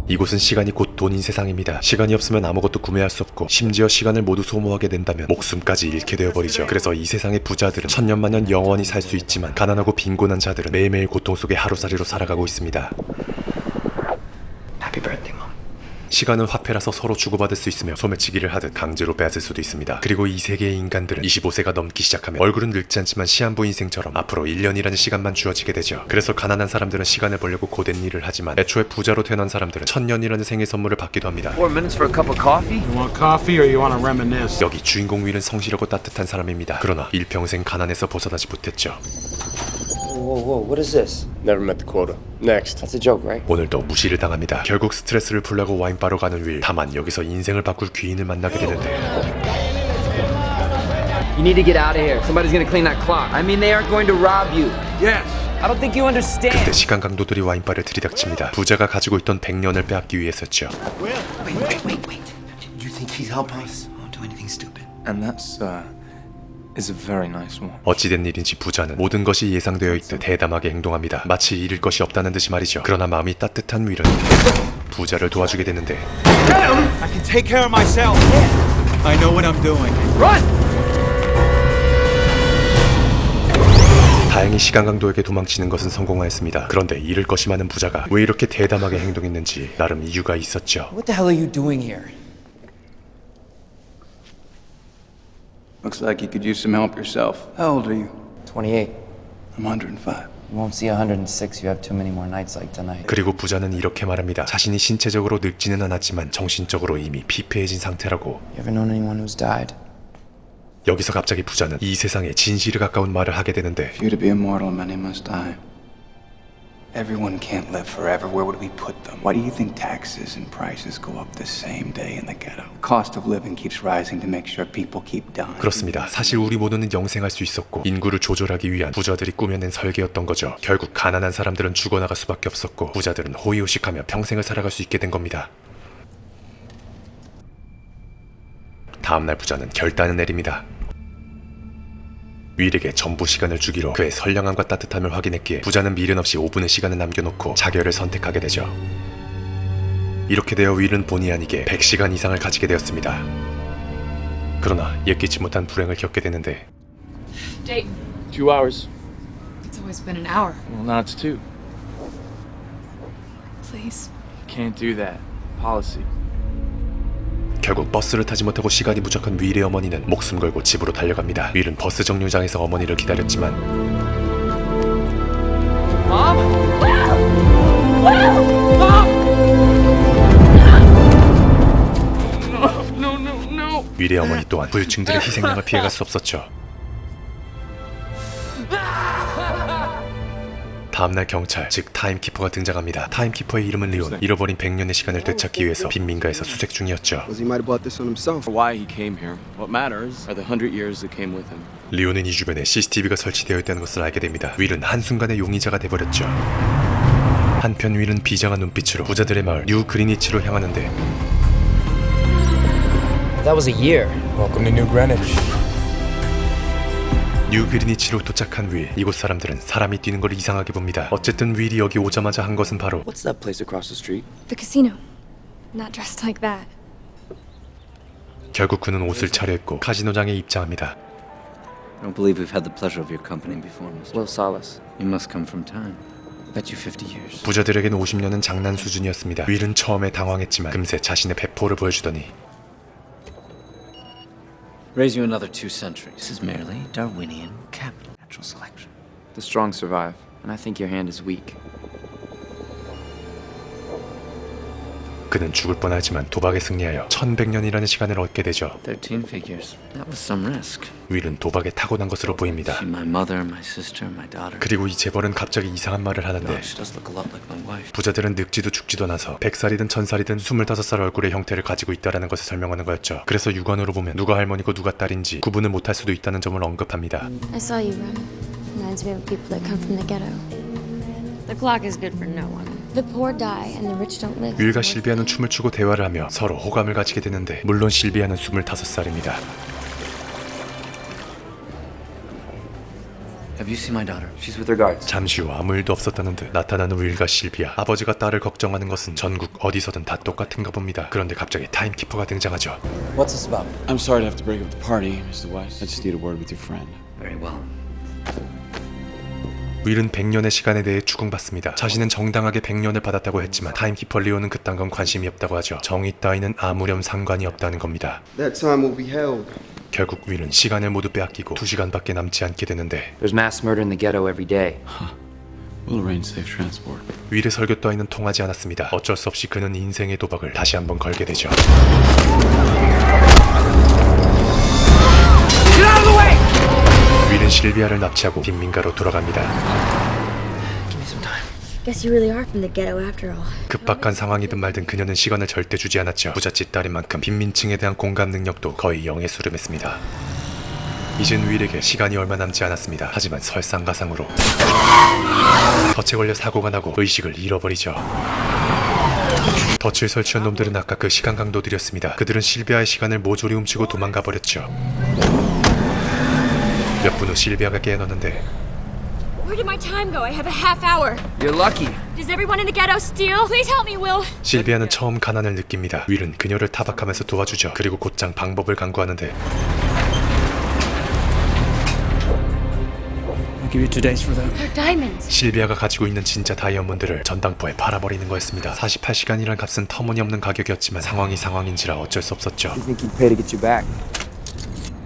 이곳은 시간이 곧 돈인 세상입니다. 시간이 없으면 아무것도 구매할 수 없고 심지어 시간을 모두 소모하게 된다면 목숨까지 잃게 되어버리죠. 그래서 이 세상의 부자들은 천년만년 영원히 살 수 있지만 가난하고 빈곤한 자들은 매일매일 고통 속에 하루살이로 살아가고 있습니다. Happy birthday, Mom. 시간은 화폐라서 서로 주고받을 수 있으며 소매치기를 하듯 강제로 빼앗을 수도 있습니다. 그리고 이 세계의 인간들은 25세가 넘기 시작하면 얼굴은 늙지 않지만 시한부 인생처럼 앞으로 1년이라는 시간만 주어지게 되죠. 그래서 가난한 사람들은 시간을 벌려고 고된 일을 하지만 애초에 부자로 태어난 사람들은 1000년이라는 생일 선물을 받기도 합니다. 4 minutes for a cup of coffee? You want coffee or you want to reminisce? 여기 주인공 윌은 성실하고 따뜻한 사람입니다. 그러나 일평생 가난에서 벗어나지 못했죠. Whoa, what is this? Never met the quota. Next. That's a joke, right? 오늘도 무시를 당합니다. 결국 스트레스를 풀려고 와인바로 가는 윌. 다만 여기서 인생을 바꿀 귀인을 만나게 되는데 You need to get out of here. Somebody's gonna clean that clock. I mean, they aren't going to rob you. Yes. I don't think you understand. 그때 시간 강도들이 와인바를 들이닥칩니다. 부자가 가지고 있던 100년을 빼앗기 위해서였죠. Wait. Do you think he'd help us? Won't do anything stupid. And that's, is a very nice one. 어찌된 일인지 부자는 모든 것이 예상되어 있듯 대담하게 행동합니다. 마치 잃을 것이 없다는 듯이 말이죠. 그러나 마음이 따뜻한 윌은 부자를 도와주게 되는데 I can take care of myself. I know what I'm doing. 다행히 시간 강도에게 도망치는 것은 성공하였습니다. 그런데 잃을 것이 많은 부자가 왜 이렇게 대담하게 행동했는지 나름 이유가 있었죠. What the hell are you doing here? Looks like you could use some help yourself. How old are you? 28. I'm 105. You won't see 106. You have too many more nights like tonight. 그리고 부자는 이렇게 말합니다. 자신이 신체적으로 늙지는 않았지만 정신적으로 이미 피폐해진 상태라고. You ever known anyone who's died? 여기서 갑자기 부자는 이 세상에 진실에 가까운 말을 하게 되는데 For you to be immortal, many must die. Everyone can't live forever. Where would we put them? Why do you think taxes and prices go up the same day in the ghetto? Cost of living keeps rising to make sure people keep dying. 그렇습니다. 사실 우리 모두는 영생할 수 있었고 인구를 조절하기 위한 부자들이 꾸며낸 설계였던 거죠. 결국 가난한 사람들은 죽어나갈 수밖에 없었고 부자들은 호의호식하며 평생을 살아갈 수 있게 된 겁니다. 다음날 부자는 결단을 내립니다. 윌에게 전부 시간을 주기로 그의 선량함과 따뜻함을 확인했기에 부자는 미련 없이 5분의 시간을 남겨놓고 자결을 선택하게 되죠. 이렇게 되어 윌은 본의 아니게 100시간 이상을 가지게 되었습니다. 그러나 예기치 못한 불행을 겪게 되는데 Dayton, 2 hours. it's always been an hour. Well, now it's 2. Please. Can't do that. Policy. 결국 버스를 타지 못하고 시간이 부족한 윌의 어머니는 목숨 걸고 집으로 달려갑니다. 윌은 버스 정류장에서 어머니를 기다렸지만 Mom? No. 윌의 어머니 또한 부유층들의 희생양을 피해갈 수 없었죠. 다음날 경찰, 즉 타임키퍼가 등장합니다. 타임키퍼의 이름은 리온. 잃어버린 100년의 시간을 되찾기 위해서 빈민가에서 수색 중이었죠. He might have bought this on himself. Why he came here. What matters are the 100 years that came with him. 리온은 이 주변에 CCTV가 설치되어 있다는 것을 알게 됩니다. 윌은 한순간에 용의자가 돼버렸죠. 한편 윌은 비장한 눈빛으로 부자들의 마을 뉴 그리니치로 향하는데 That was a year. Welcome to New Greenwich. 뉴 그리니치로 도착한 윌. 이곳 사람들은 사람이 뛰는 걸 이상하게 봅니다. 어쨌든 윌이 여기 오자마자 한 것은 바로 What's that place across the street? The casino. Not dressed like that. 결국 그는 옷을 차려입고 카지노장에 입장합니다. I don't believe we've had the pleasure of your company before, Mr. Will Salas. You must come from time. Bet you 50 years. 부자들에게는 50년은 장난 수준이었습니다. 윌은 처음에 당황했지만 금세 자신의 배포를 보여주더니 Raise you another 2 centuries. This is merely Darwinian capital natural selection. The strong survive, and I think your hand is weak. 그는 죽을 뻔하지만 도박에 승리하여 1100년이라는 시간을 얻게 되죠. 13 figures. That was some risk. 윌은 도박에 타고난 것으로 보입니다. She, my mother, my sister, my daughter. 그리고 이 재벌은 갑자기 이상한 말을 하는데 She does look a lot like my wife. 부자들은 늙지도 죽지도 않아서 100살이든 1000살이든 25살 얼굴의 형태를 가지고 있다라는 것을 설명하는 거였죠. 그래서 육안으로 보면 누가 할머니고 누가 딸인지 구분을 못할 수도 있다는 점을 언급합니다. I saw you run. Reminds me of people that come from the ghetto. The clock is good for no one. The poor die and the rich don't live. 윌과 실비아는 춤을 추고 대화를 하며 서로 호감을 가지게 되는데 물론 실비아는 25살입니다. Have Have you seen my daughter? She's with her guards. 잠시 후 아무 일도 없었다는 듯 나타나는 윌과 실비아. 아버지가 딸을 걱정하는 것은 전국 어디서든 다 똑같은가 봅니다. 그런데 갑자기 타임키퍼가 등장하죠. What's this about? I'm sorry to have to break up the party, Mr. Weiss. I just need a word with your friend. Very well. 윌은 100년의 시간에 대해 추궁받습니다. 자신은 정당하게 100년을 받았다고 했지만 타임키퍼 리오는 그딴 건 관심이 없다고 하죠. 정의 따위는 아무렴 상관이 없다는 겁니다. That time will be held. 결국 윌은 시간을 모두 빼앗기고 2시간밖에 남지 않게 되는데 There's mass murder in the ghetto every day. We'll arrange safe transport. 윌의 설교 따위는 통하지 않았습니다. 어쩔 수 없이 그는 인생의 도박을 다시 한번 걸게 되죠. 윌은 실비아를 납치하고 빈민가로 돌아갑니다. Guess you really are from the ghetto after all. 급박한 상황이든 말든 그녀는 시간을 절대 주지 않았죠. 부잣집 딸인 만큼 빈민층에 대한 공감 능력도 거의 0에 수렴했습니다. 이젠 윌에게 시간이 얼마 남지 않았습니다. 하지만 설상가상으로 덫에 걸려 사고가 나고 의식을 잃어버리죠. 덫을 설치한 놈들은 아까 그 시간 강도들이었습니다. 그들은 실비아의 시간을 모조리 훔치고 도망가 버렸죠. 몇 분 후 실비아가 깨어났는데 Where did my time go? I have a half hour. You're lucky. Does everyone in the ghetto steal? Please help me, Will. 실비아는 처음 가난을 느낍니다. 윌은 그녀를 타박하면서 도와주죠. 그리고 곧장 방법을 강구하는데 I'll give you 2 days for that. They're diamonds. 실비아가 가지고 있는 진짜 다이아몬드를 전당포에 팔아버리는 거였습니다. 48시간이란 값은 터무니없는 가격이었지만 상황이 상황인지라 어쩔 수 없었죠. You think he'd pay to get you back?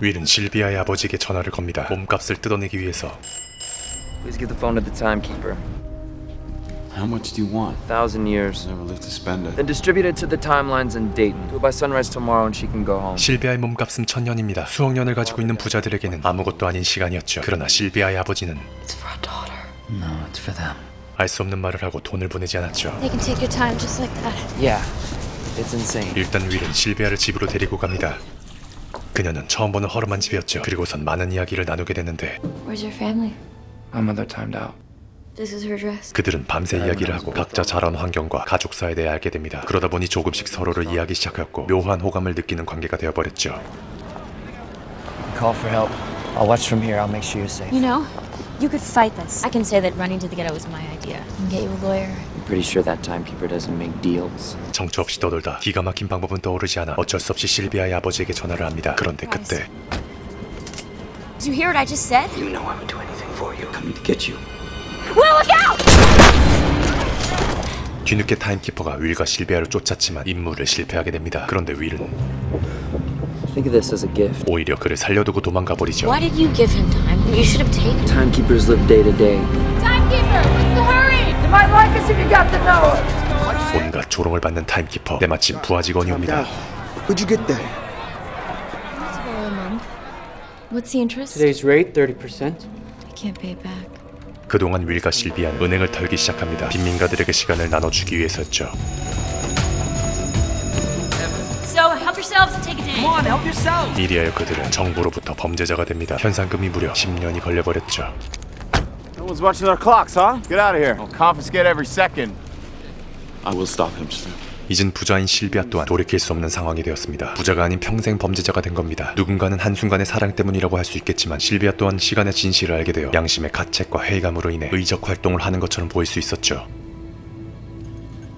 윌은 실비아의 아버지에게 전화를 겁니다. 몸값을 뜯어내기 위해서. Please give the phone to the timekeeper. How much do you want? 1,000 years. Never live to spend it. Then distribute it to the timelines in Dayton. Do it by sunrise tomorrow and she can go home. 실비아의 몸값은 1000년입니다. 수억 년을 가지고 있는 부자들에게는 아무것도 아닌 시간이었죠. 그러나 실비아의 아버지는 It's for our daughter. No, it's for them. 알 수 없는 말을 하고 돈을 보내지 않았죠. They can take your time just like that. Yeah. It's insane. 일단 윌은 실비아를 집으로 데리고 갑니다. 그녀는 처음 보는 허름한 집이었죠. 그리고선 많은 이야기를 나누게 됐는데 Where's your family? My mother timed out. This is her dress. 그들은 밤새 이야기를 하고 각자 자란 환경과 가족사에 대해 알게 됩니다. 그러다 보니 조금씩 서로를 이해하기 시작했고 묘한 호감을 느끼는 관계가 되어버렸죠. Call for help. I'll watch from here. I'll make sure you're safe. You know, you could fight this. I can say that running to the ghetto was my idea. And get you a lawyer. I'm pretty sure that timekeeper doesn't make deals. 정처 없이 떠돌다 기가 막힌 방법은 떠오르지 않아 어쩔 수 없이 실비아의 아버지에게 전화를 합니다. 그런데 그때 Did you hear what I just said? You know I would do anything for you. Coming to get you. Will, look out! 뒤늦게 타임키퍼가 윌과 실비아를 쫓았지만 임무를 실패하게 됩니다. 그런데 윌은 Think of this as a gift. 오히려 그를 살려두고 도망가 버리죠. Why did you give him time? You should have taken it. Timekeepers live day to day. Timekeeper, what's the hurry? You might like us if you got to know it. 온갖 조롱을 받는 타임키퍼. 때마침 부하 직원이 옵니다. Where'd you get that? What's the interest? Today's rate 30%. I can't pay it back. 그동안 윌과 실비아는 은행을 털기 시작합니다. 빈민가들에게 시간을 나눠주기 위해서였죠. So, help yourselves and take a day. Come on, help yourself. 이리하여 그들은 정부로부터 범죄자가 됩니다. 현상금이 무려 10년이 걸려버렸죠. No one's watching our clocks, huh? Get out of here. I'll confiscate every second. I will stop him, sir. 이젠 부자인 실비아 또한 돌이킬 수 없는 상황이 되었습니다. 부자가 아닌 평생 범죄자가 된 겁니다. 누군가는 한순간의 사랑 때문이라고 할 수 있겠지만 실비아 또한 시간의 진실을 알게 되어 양심의 가책과 회의감으로 인해 의적 활동을 하는 것처럼 보일 수 있었죠.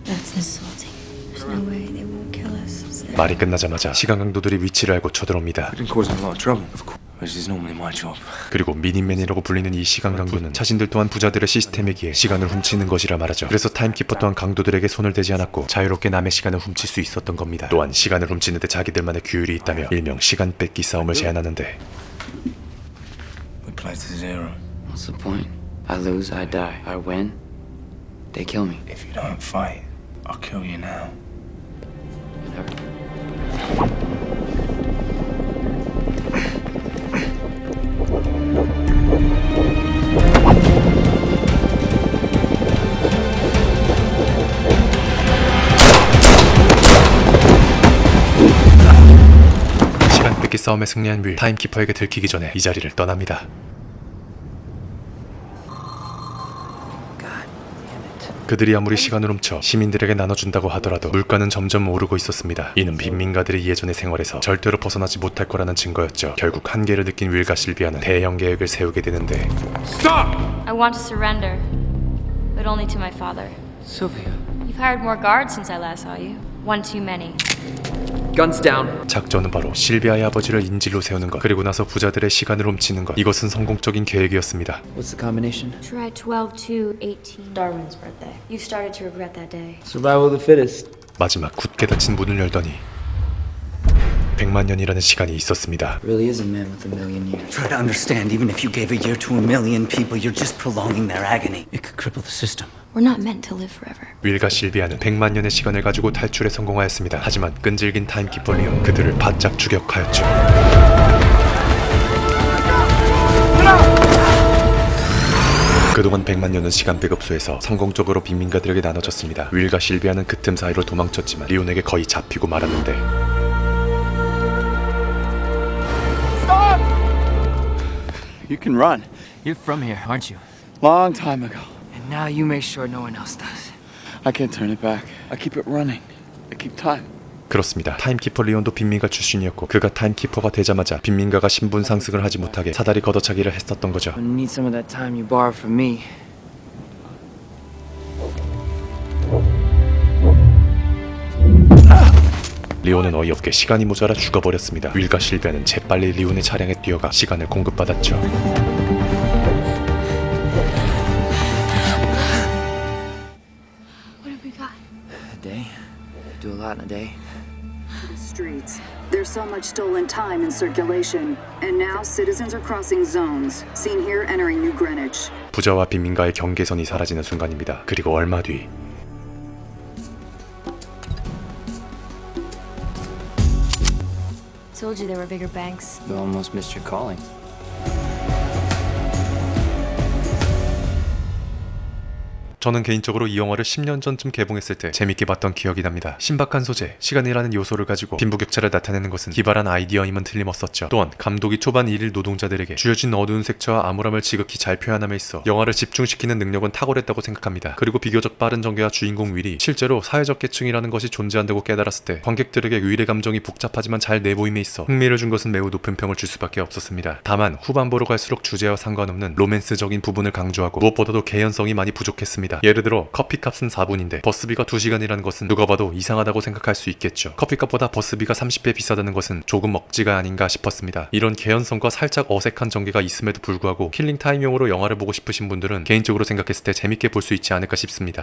That's insulting. There's no way they won't kill us. 말이 끝나자마자 시간 강도들이 위치를 알고 쳐들어옵니다. Didn't cause a lot of trouble. Of course. This is normally my job. 그리고 미니맨이라고 불리는 이 시간 강도는 자신들 또한 부자들의 시스템이기에 시간을 훔치는 것이라 말하죠. 그래서 타임키퍼 또한 강도들에게 손을 대지 않았고 자유롭게 남의 시간을 훔칠 수 있었던 겁니다. 또한 시간을 훔치는데 자기들만의 규율이 있다며 일명 시간 뺏기 싸움을 제안하는데 We play to zero. What's the point? I lose, I die. I win, they kill me. If you don't fight, I'll kill you now. Never. 시간 뺏기 싸움에 승리한 윌, 타임키퍼에게 들키기 전에 이 자리를 떠납니다. God damn it. 그들이 아무리 시간을 훔쳐 시민들에게 나눠준다고 하더라도 물가는 점점 오르고 있었습니다. 이는 빈민가들이 예전의 생활에서 절대로 벗어나지 못할 거라는 증거였죠. 결국 한계를 느낀 윌과 실비아는 대형 계획을 세우게 되는데 I want to surrender, but only to my father. Sylvia. You've hired more guards since I last saw you. One too many. Guns down. 작전은 바로 실비아의 아버지를 인질로 세우는 것, 그리고 나서 부자들의 시간을 훔치는 것. 이것은 성공적인 계획이었습니다. What's the combination? Try 12 to 18. Darwin's birthday. You started to regret that day. Survival of the fittest. 마지막 굳게 닫힌 문을 열더니 100만 년이라는 시간이 있었습니다. Really is a man with a million years. Try to understand, even if you gave a year to a million people, you're just prolonging their agony. It could cripple the system. We're not meant to live forever. 윌과 실비아는 100만 년의 시간을 가지고 탈출에 성공하였습니다. 하지만 끈질긴 타임키퍼 리온 그들을 바짝 추격하였죠. 그동안 100만 년은 시간 백업소에서 성공적으로 빈민가들에게 나눠졌습니다. 윌과 실비아는 그 틈 사이로 도망쳤지만 리온에게 거의 잡히고 말았는데 You can run. You're from here, aren't you? Long time ago. And now you make sure no one else does. I can't turn it back. I keep it running. I keep time. 그렇습니다. 타임키퍼 리온도 빈민가 출신이었고 그가 타임키퍼가 되자마자 빈민가가 신분 상승을 하지 못하게 사다리 걷어차기를 했었던 거죠. I'm gonna need some of that time you borrowed from me. 리온은 어이없게 시간이 모자라 죽어버렸습니다. 윌과 실비아는 재빨리 리온의 차량에 뛰어가 시간을 공급받았죠. What have we got? A day? Do a lot in a day. Streets. There's so much stolen time in circulation. And now citizens are crossing zones. Seen here entering New Greenwich. 부자와 빈민가의 경계선이 사라지는 순간입니다. 그리고 얼마 뒤 Told you there were bigger banks. You almost missed your calling. 저는 개인적으로 이 영화를 10년 전쯤 개봉했을 때 재밌게 봤던 기억이 납니다. 신박한 소재, 시간이라는 요소를 가지고 빈부격차를 나타내는 것은 기발한 아이디어임은 틀림없었죠. 또한 감독이 초반 일일 노동자들에게 주어진 어두운 색채와 암울함을 지극히 잘 표현함에 있어 영화를 집중시키는 능력은 탁월했다고 생각합니다. 그리고 비교적 빠른 전개와 주인공 윌이 실제로 사회적 계층이라는 것이 존재한다고 깨달았을 때 관객들에게 윌의 감정이 복잡하지만 잘 내보임에 있어 흥미를 준 것은 매우 높은 평을 줄 수밖에 없었습니다. 다만 후반부로 갈수록 주제와 상관없는 로맨스적인 부분을 강조하고 무엇보다도 개연성이 많이 부족했습니다. 예를 들어 커피값은 4분인데 버스비가 2시간이라는 것은 누가 봐도 이상하다고 생각할 수 있겠죠. 커피값보다 버스비가 30배 비싸다는 것은 조금 억지가 아닌가 싶었습니다. 이런 개연성과 살짝 어색한 전개가 있음에도 불구하고 킬링타임용으로 영화를 보고 싶으신 분들은 개인적으로 생각했을 때 재밌게 볼 수 있지 않을까 싶습니다.